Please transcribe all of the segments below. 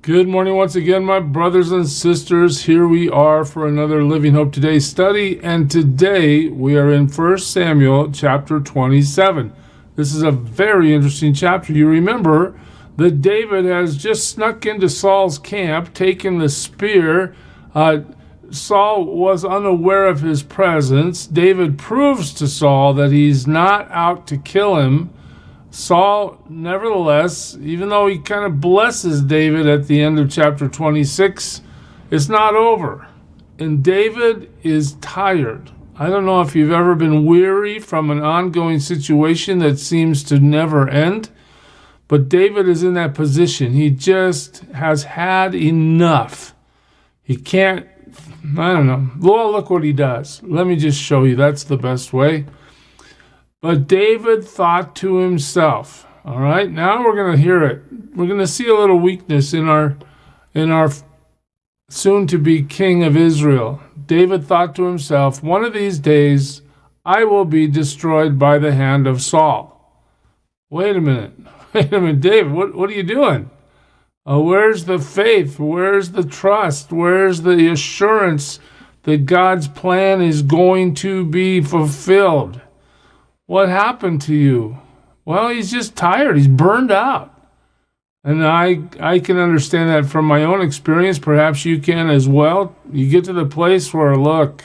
Good morning once again, my brothers and sisters. Here we are for another Living Hope Today study, and today we are in 1 Samuel chapter 27. This is a very interesting chapter. You remember that David has just snuck into Saul's camp, taken the spear. Saul was unaware of his presence. David proves to Saul that he's not out to kill him. Saul, nevertheless, even though he kind of blesses David at the end of chapter 26, it's not over. And David is tired. I don't know if you've ever been weary from an ongoing situation that seems to never end, but David is in that position. He just has had enough. He can't, I don't know. Well, look what he does. Let me just show you. That's the best way. But David thought to himself, all right, now we're going to hear it. We're going to see a little weakness in our soon-to-be king of Israel. David thought to himself, one of these days I will be destroyed by the hand of Saul. Wait a minute, David, what are you doing? Where's the faith? Where's the trust? Where's the assurance that God's plan is going to be fulfilled? What happened to you? Well, he's just tired. He's burned out. And I can understand that from my own experience. Perhaps you can as well. You get to the place where, look,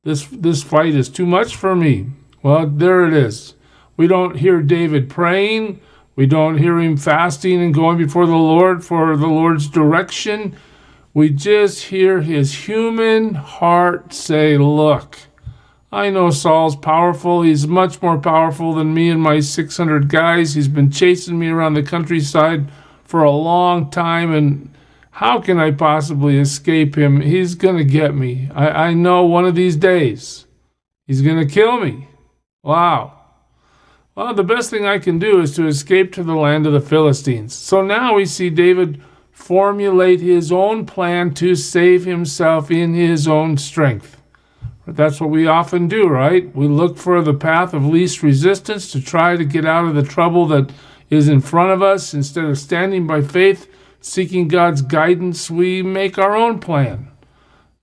this fight is too much for me. Well, there it is. We don't hear David praying. We don't hear him fasting and going before the Lord for the Lord's direction. We just hear his human heart say, look, I know Saul's powerful. He's much more powerful than me and my 600 guys. He's been chasing me around the countryside for a long time, and how can I possibly escape him? He's going to get me. I know one of these days he's going to kill me. Wow. Well, the best thing I can do is to escape to the land of the Philistines. So now we see David formulate his own plan to save himself in his own strength. But that's what we often do, right? We look for the path of least resistance to try to get out of the trouble that is in front of us. Instead of standing by faith, seeking God's guidance, we make our own plan.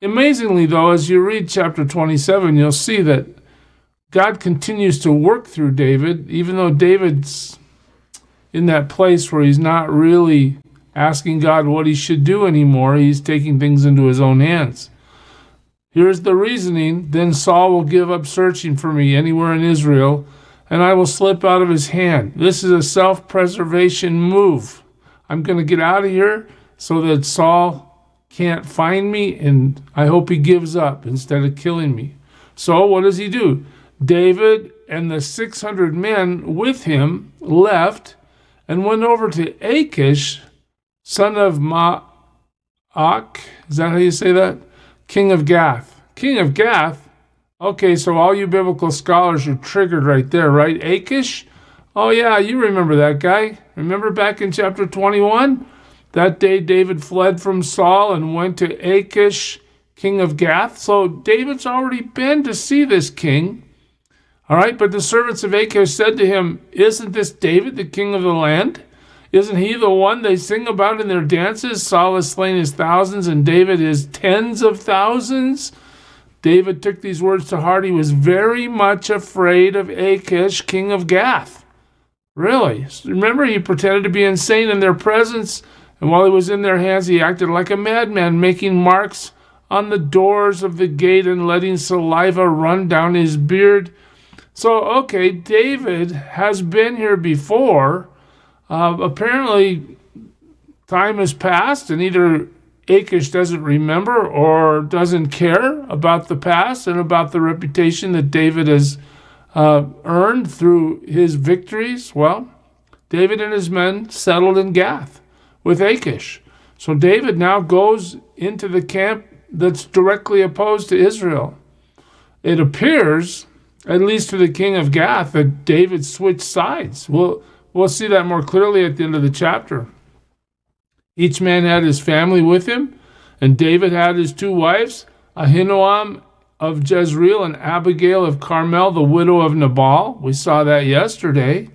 Amazingly, though, as you read chapter 27, you'll see that God continues to work through David, even though David's in that place where he's not really asking God what he should do anymore. He's taking things into his own hands. Here's the reasoning. Then Saul will give up searching for me anywhere in Israel, and I will slip out of his hand. This is a self-preservation move. I'm going to get out of here so that Saul can't find me, and I hope he gives up instead of killing me. So what does he do? David and the 600 men with him left and went over to Achish, son of Maach. Is that how you say that? King of Gath. King of Gath? Okay, so all you biblical scholars are triggered right there, right? Achish? Oh yeah, you remember that guy. Remember back in chapter 21? That day David fled from Saul and went to Achish, king of Gath. So David's already been to see this king. All right, but the servants of Achish said to him, isn't this David, the king of the land? Isn't he the one they sing about in their dances? Saul has slain his thousands and David his tens of thousands. David took these words to heart. He was very much afraid of Achish, king of Gath. Really? Remember, he pretended to be insane in their presence, and while he was in their hands, he acted like a madman, making marks on the doors of the gate and letting saliva run down his beard. So, okay, David has been here before. Apparently, time has passed, and either Achish doesn't remember or doesn't care about the past and about the reputation that David has earned through his victories. Well, David and his men settled in Gath with Achish. So David now goes into the camp that's directly opposed to Israel. It appears, at least to the king of Gath, that David switched sides. We'll see that more clearly at the end of the chapter. Each man had his family with him, and David had his two wives, Ahinoam of Jezreel and Abigail of Carmel, the widow of Nabal. We saw that yesterday.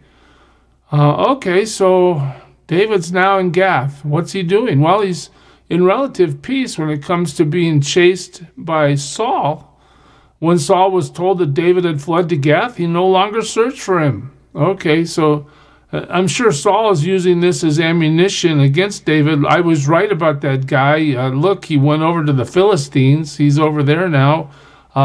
Okay, so David's now in Gath. What's he doing? Well, he's in relative peace when it comes to being chased by Saul. When Saul was told that David had fled to Gath, he no longer searched for him. Okay, so I'm sure Saul is using this as ammunition against David. I was right about that guy. Look, he went over to the Philistines. He's over there now.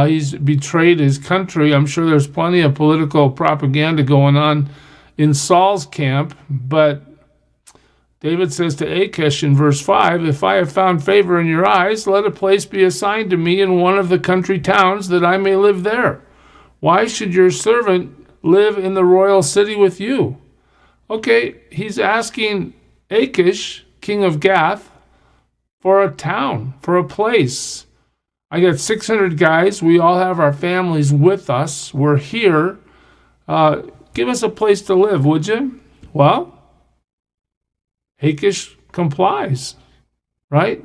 He's betrayed his country. I'm sure there's plenty of political propaganda going on in Saul's camp, but David says to Achish in verse 5, "If I have found favor in your eyes, let a place be assigned to me in one of the country towns that I may live there. Why should your servant live in the royal city with you?" Okay, he's asking Achish, king of Gath, for a town, for a place. I got 600 guys. We all have our families with us. We're here. Give us a place to live, would you? Well, Achish complies, right?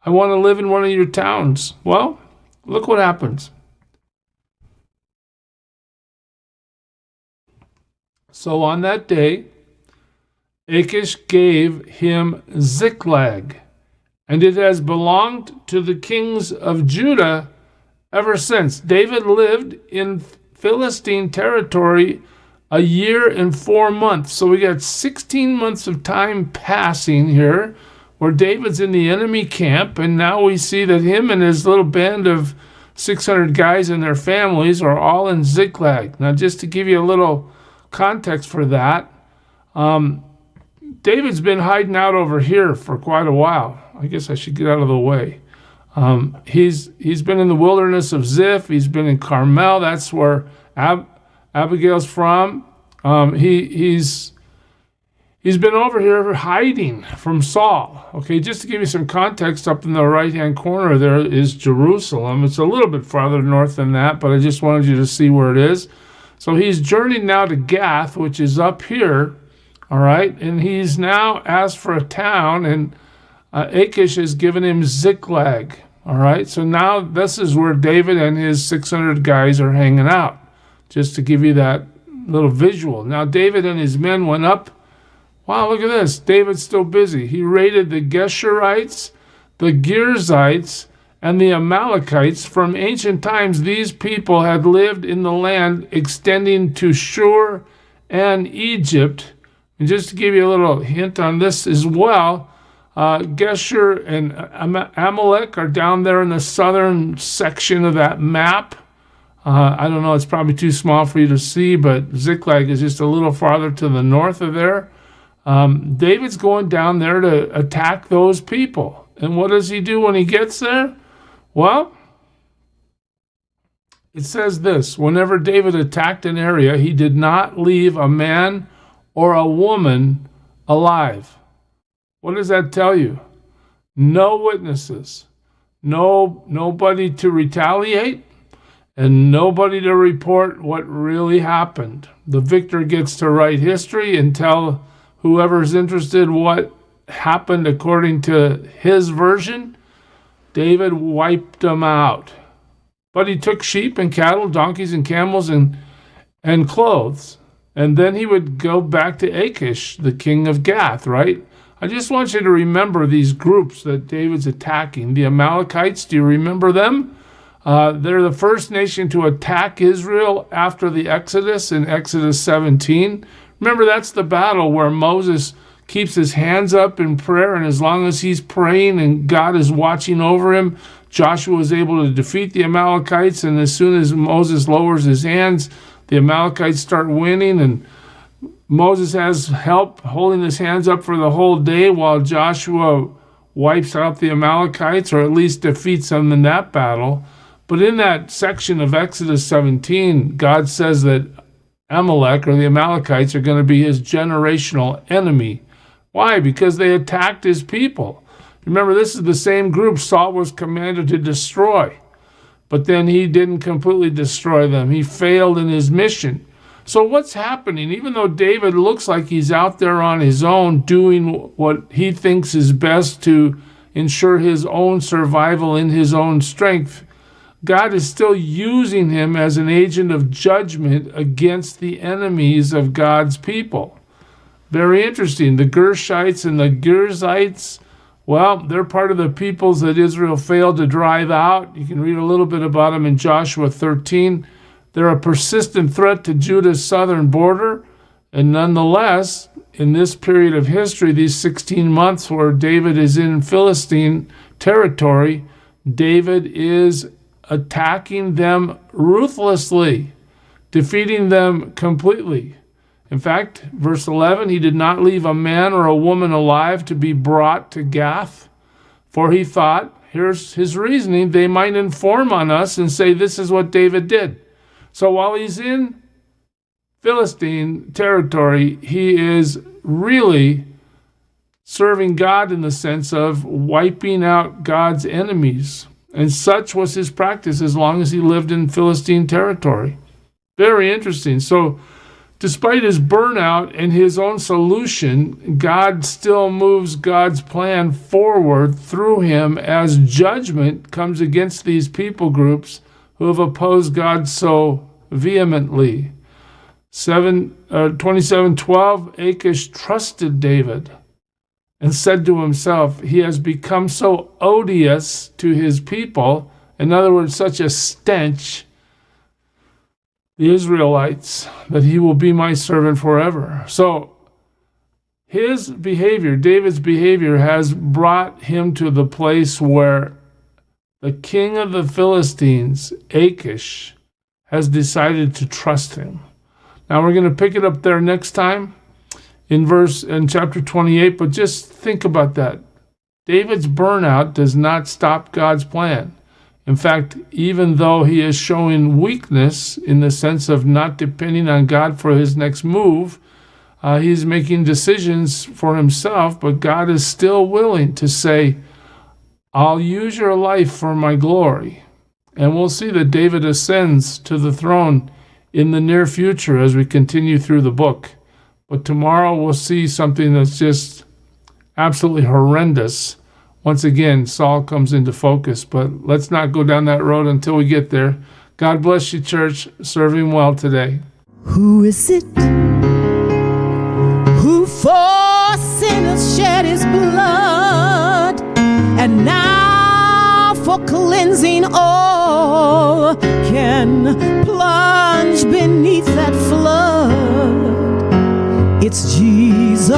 I want to live in one of your towns. Well, look what happens. So on that day, Achish gave him Ziklag, and it has belonged to the kings of Judah ever since. David lived in Philistine territory a year and 4 months. So we got 16 months of time passing here where David's in the enemy camp, and now we see that him and his little band of 600 guys and their families are all in Ziklag. Now, just to give you a little context for that, David's been hiding out over here for quite a while. I guess I should get out of the way. He's been in the wilderness of Ziph. He's been in Carmel. That's where Abigail's from. He's been over here hiding from Saul. Okay, just to give you some context, up in the right-hand corner there is Jerusalem. It's a little bit farther north than that, but I just wanted you to see where it is. So he's journeyed now to Gath, which is up here, all right? And he's now asked for a town, and Achish has given him Ziklag, all right? So now this is where David and his 600 guys are hanging out, just to give you that little visual. Now David and his men went up. Wow, look at this. David's still busy. He raided the Geshurites, the Girzites, and the Amalekites. From ancient times, these people had lived in the land extending to Shur and Egypt. And just to give you a little hint on this as well, Geshur and Amalek are down there in the southern section of that map. I don't know, it's probably too small for you to see, but Ziklag is just a little farther to the north of there. David's going down there to attack those people. And what does he do when he gets there? Well, it says this: whenever David attacked an area, he did not leave a man or a woman alive. What does that tell you? No witnesses, nobody to retaliate, and nobody to report what really happened. The victor gets to write history and tell whoever's interested what happened according to his version. David wiped them out. But he took sheep and cattle, donkeys and camels and clothes. And then he would go back to Achish, the king of Gath, right? I just want you to remember these groups that David's attacking. The Amalekites, do you remember them? They're the first nation to attack Israel after the Exodus in Exodus 17. Remember, that's the battle where Moses keeps his hands up in prayer, and as long as he's praying and God is watching over him, Joshua is able to defeat the Amalekites, and as soon as Moses lowers his hands, the Amalekites start winning, and Moses has help holding his hands up for the whole day while Joshua wipes out the Amalekites, or at least defeats them in that battle. But in that section of Exodus 17, God says that Amalek, or the Amalekites, are going to be his generational enemy. Why? Because they attacked his people. Remember, this is the same group Saul was commanded to destroy. But then he didn't completely destroy them. He failed in his mission. So what's happening? Even though David looks like he's out there on his own doing what he thinks is best to ensure his own survival in his own strength, God is still using him as an agent of judgment against the enemies of God's people. Very interesting. The Gershites and the Girzites, well, they're part of the peoples that Israel failed to drive out. You can read a little bit about them in Joshua 13. They're a persistent threat to Judah's southern border. And nonetheless, in this period of history, these 16 months where David is in Philistine territory, David is attacking them ruthlessly, defeating them completely. In fact, verse 11, he did not leave a man or a woman alive to be brought to Gath, for he thought, here's his reasoning, they might inform on us and say this is what David did. So while he's in Philistine territory, he is really serving God in the sense of wiping out God's enemies. And such was his practice as long as he lived in Philistine territory. Very interesting. So despite his burnout and his own solution, God still moves God's plan forward through him as judgment comes against these people groups who have opposed God so vehemently. 27:12, Achish trusted David and said to himself, he has become so odious to his people, in other words, such a stench, the Israelites, that he will be my servant forever. So his behavior, David's behavior, has brought him to the place where the king of the Philistines, Achish, has decided to trust him. Now we're going to pick it up there next time in chapter 28, but just think about that. David's burnout does not stop God's plan. In fact, even though he is showing weakness in the sense of not depending on God for his next move, he's making decisions for himself, but God is still willing to say, I'll use your life for my glory. And we'll see that David ascends to the throne in the near future as we continue through the book. But tomorrow we'll see something that's just absolutely horrendous. Once again, Saul comes into focus, but let's not go down that road until we get there. God bless you, church. Serve him well today. Who is it who for sinners shed his blood, and now for cleansing all can plunge beneath that flood? It's Jesus.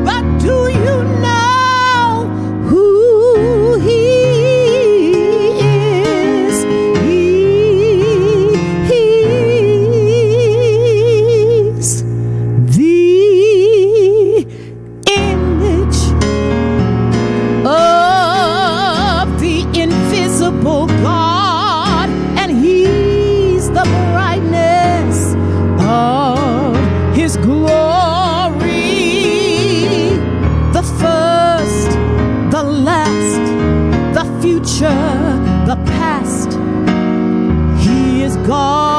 But do you know who he is? He's the image of the invisible God, and he's the brightness of his glory, the first, the last, the future, the past. He is God.